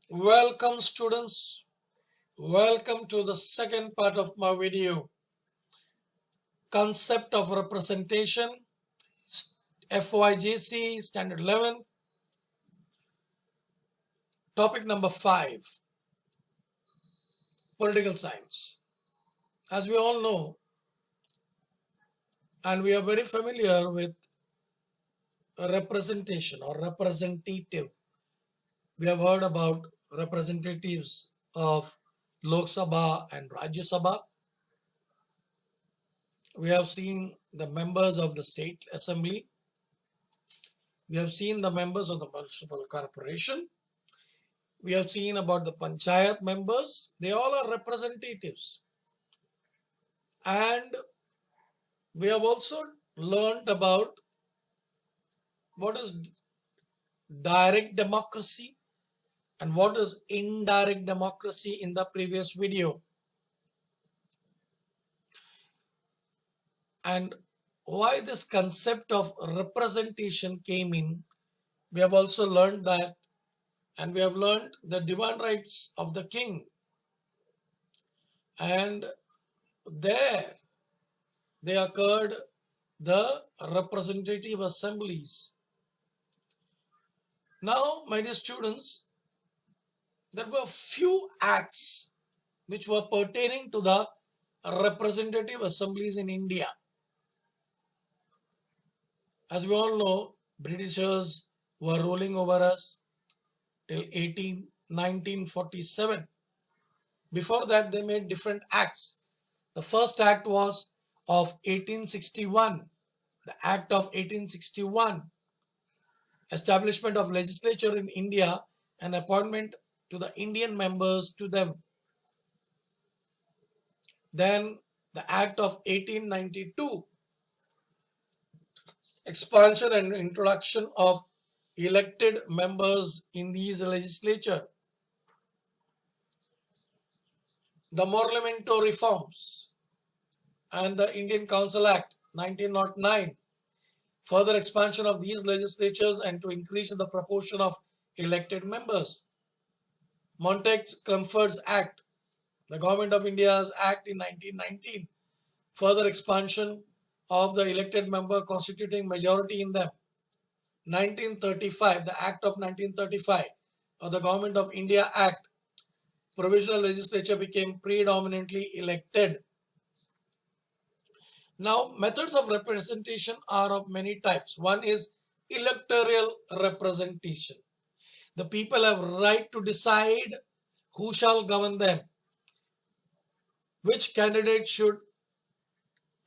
Welcome students, welcome to the second part of my video, concept of representation, FYGC standard 11, topic number 5, political science. As we all know, and we are very familiar with representation or representative. We have heard about representatives of Lok Sabha and Rajya Sabha. We have seen the members of the state assembly. We have seen the members of the municipal corporation. We have seen about the panchayat members. They all are representatives. And we have also learned about what is direct democracy and what is indirect democracy in the previous video. And why this concept of representation came in, we have also learned that, and we have learned the divine rights of the king. And there they occurred the representative assemblies. Now, my dear students, there were few acts which were pertaining to the representative assemblies in India. As we all know, Britishers were ruling over us till 1947. Before that, they made different acts. The first act was of 1861, the Act of 1861, establishment of legislature in India and appointment to the Indian members to them. Then the Act of 1892, expansion and introduction of elected members in these legislature. The Morlamento reforms and the Indian Council Act 1909, further expansion of these legislatures and to increase in the proportion of elected members. Montague-Chelmsford's Act, the Government of India's Act in 1919, further expansion of the elected member constituting majority in them. 1935, the Act of 1935, or the Government of India Act, provisional legislature became predominantly elected. Now, methods of representation are of many types. One is electoral representation. The people have right to decide who shall govern them, which candidate should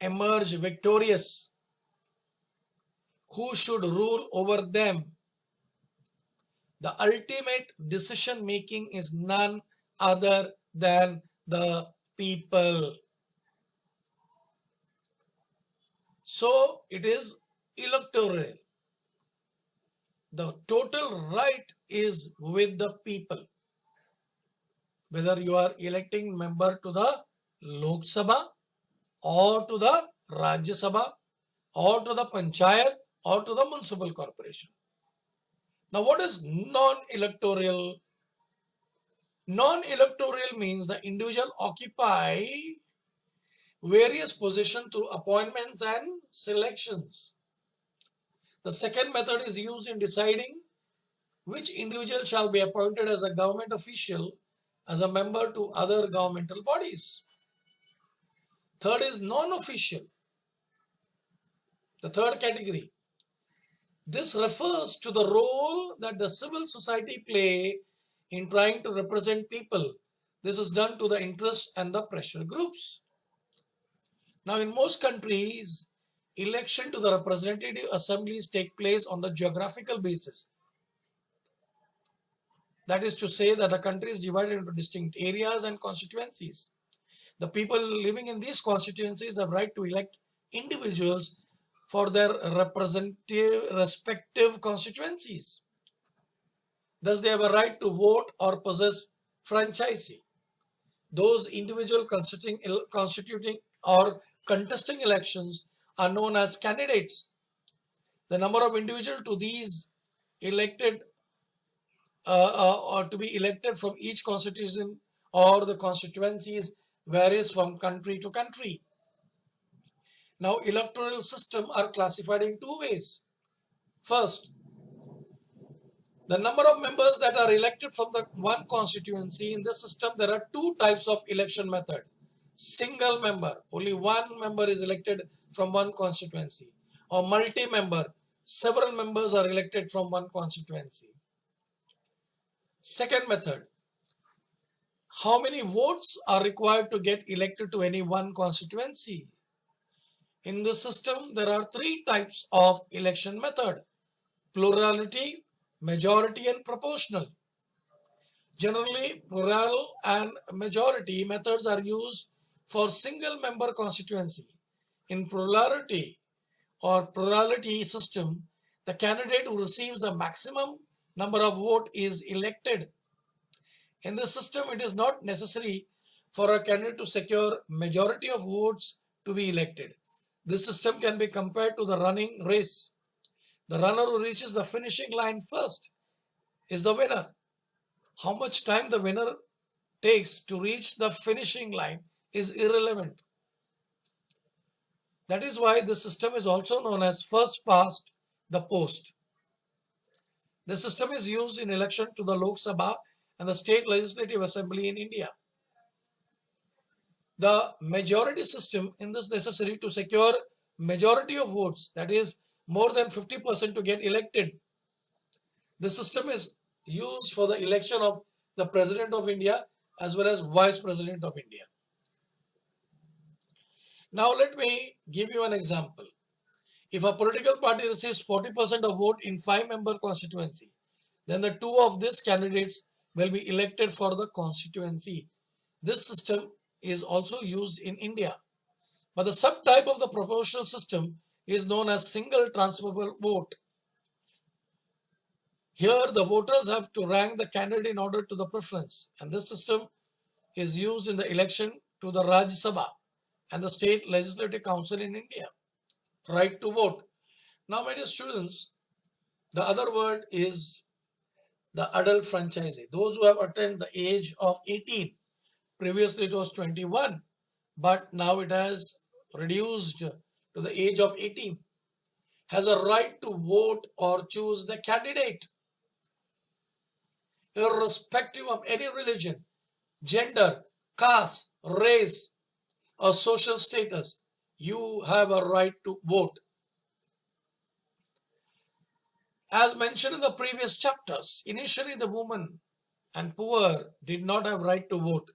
emerge victorious, who should rule over them. The ultimate decision making is none other than the people. So it is electoral. The total right is with the people. Whether you are electing member to the Lok Sabha or to the Rajya Sabha or to the Panchayat or to the municipal corporation. Now, what is non-electoral? Non-electoral means the individual occupy various positions through appointments and selections. The second method is used in deciding which individual shall be appointed as a government official as a member to other governmental bodies. Third is non-official. The third category. This refers to the role that the civil society play in trying to represent people. This is done to the interest and the pressure groups. Now, in most countries, election to the representative assemblies take place on the geographical basis. That is to say that the country is divided into distinct areas and constituencies. The people living in these constituencies have right to elect individuals for their respective constituencies. Thus, they have a right to vote or possess franchise. Those individuals constituting or contesting elections are known as candidates. The number of individuals to these elected or to be elected from each constitution or the constituencies varies from country to country. Now, electoral system are classified in two ways. First, the number of members that are elected from the one constituency. In this system, there are two types of election method. Single member, only one member is elected from one constituency, or multi-member, several members are elected from one constituency. Second method, how many votes are required to get elected to any one constituency? In this system, there are three types of election method: plurality, majority, and proportional. Generally, plural and majority methods are used for single member constituency. In plurality or plurality system, the candidate who receives the maximum number of votes is elected. In this system, it is not necessary for a candidate to secure majority of votes to be elected. This system can be compared to the running race. The runner who reaches the finishing line first is the winner. How much time the winner takes to reach the finishing line is irrelevant. That is why this system is also known as first past the post. The system is used in election to the Lok Sabha and the State Legislative Assembly in India. The majority system in this necessary to secure majority of votes, that is more than 50% to get elected. The system is used for the election of the President of India as well as Vice President of India. Now let me give you an example. If a political party receives 40% of vote in 5-member constituency, then the two of these candidates will be elected for the constituency. This system is also used in India. But the subtype of the proportional system is known as single transferable vote. Here the voters have to rank the candidate in order to the preference, and this system is used in the election to the Rajya Sabha and the State Legislative Council in India. Right to vote. Now, my dear students, the other word is the adult franchisee. Those who have attained the age of 18. Previously it was 21, but now it has reduced to the age of 18. Has a right to vote or choose the candidate, irrespective of any religion, gender, caste, race, or social status. You have a right to vote. As mentioned in the previous chapters, initially the women and poor did not have right to vote.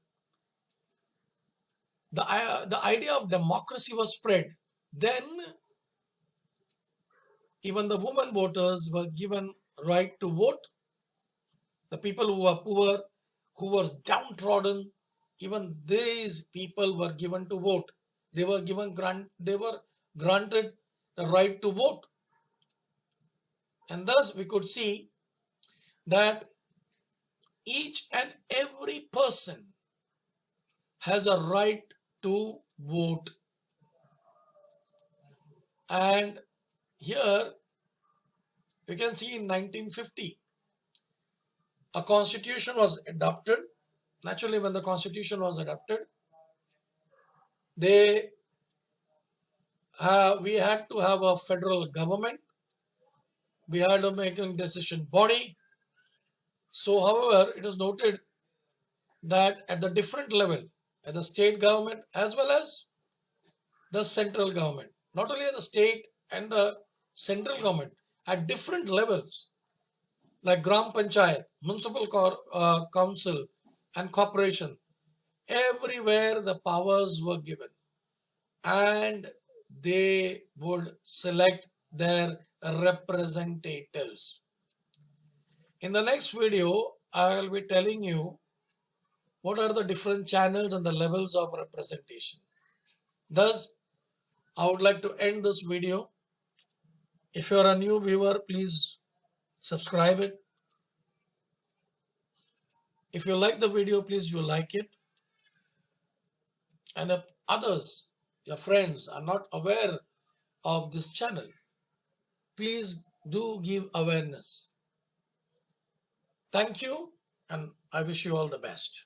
The idea of democracy was spread. Then even the women voters were given right to vote. The people who were poor, who were downtrodden, even these people were given to vote. They were granted the right to vote. And thus we could see that each and every person has a right to vote. And here you can see in 1950, a constitution was adopted. Naturally, when the constitution was adopted, we had to have a federal government. We had a making decision body. So, however, it is noted that at the different level, at the state government as well as the central government, not only at the state and the central government, at different levels, like Gram Panchayat, municipal council and corporation, everywhere the powers were given and they would select their representatives. In the next video, I will be telling you what are the different channels and the levels of representation. Thus, I would like to end this video. If you are a new viewer, please subscribe it. If you like the video, please you like it. And if others, your friends, are not aware of this channel. Please do give awareness. Thank you, and I wish you all the best.